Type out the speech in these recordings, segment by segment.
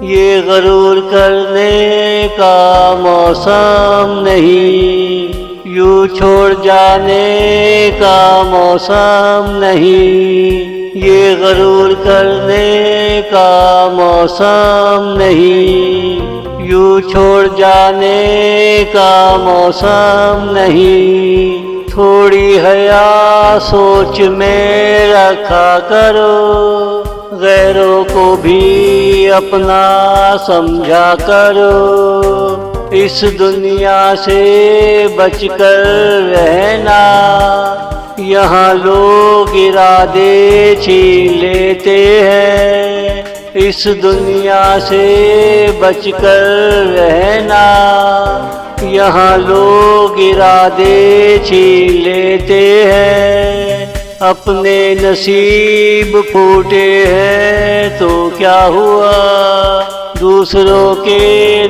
ये गरूर करने का मौसम नहीं, यूं छोड़ जाने का मौसम नहीं। ये गरूर करने का मौसम नहीं, यूं छोड़ जाने का मौसम नहीं। थोड़ी हया सोच में रखा करो, गैरों को भी अपना समझा करो। इस दुनिया से बचकर रहना, यहाँ लोग इरादे छीन लेते हैं। इस दुनिया से बचकर रहना, यहाँ लोग इरादे छीन लेते हैं। अपने नसीब फूटे हैं तो क्या हुआ, दूसरों के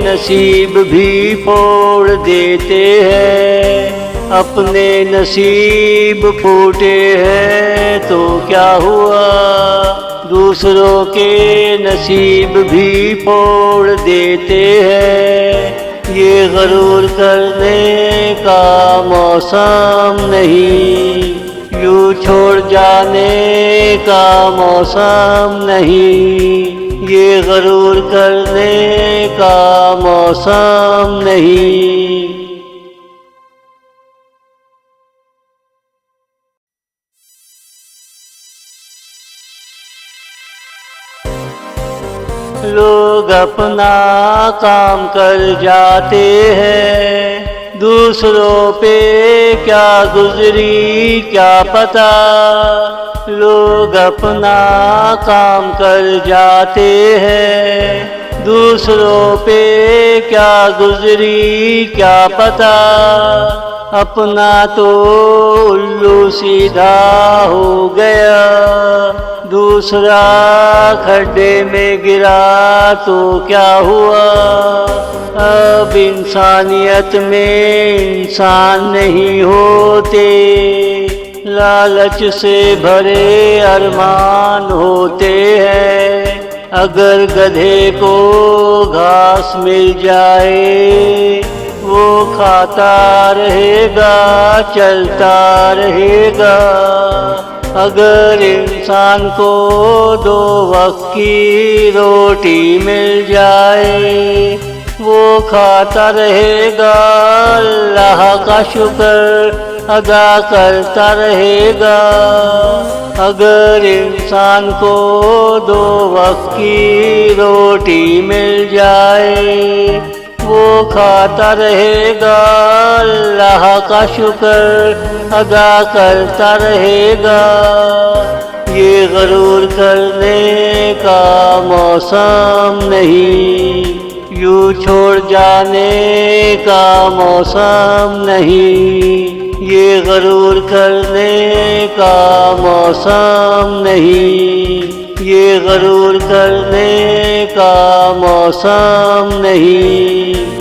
नसीब भी फोड़ देते हैं। अपने नसीब फूटे हैं तो क्या हुआ, दूसरों के नसीब भी फोड़ देते हैं। ये गरूर करने का मौसम नहीं, यूं छोड़ जाने का मौसम नहीं। ये गरूर करने का मौसम नहीं। लोग अपना काम कर जाते हैं, दूसरों पे क्या गुजरी क्या पता। लोग अपना काम कर जाते हैं, दूसरों पे क्या गुजरी क्या पता। अपना तो उल्लू सीधा हो गया, दूसरा खड्डे में गिरा तो क्या हुआ। अब इंसानियत में इंसान नहीं होते, लालच से भरे अरमान होते हैं। अगर गधे को घास मिल जाए, वो खाता रहेगा चलता रहेगा। अगर इंसान को 2 वक्त की रोटी मिल जाए, वो खाता रहेगा, अल्लाह का शुक्र अदा करता रहेगा। अगर इंसान को 2 वक्त की रोटी मिल जाए, वो खाता रहेगा, अल्लाह का शुक्र अदा करता रहेगा। ये गरूर करने का मौसम नहीं, यूं छोड़ जाने का मौसम नहीं। ये गरूर करने का मौसम नहीं, ये गरूर करने का मौसम नहीं।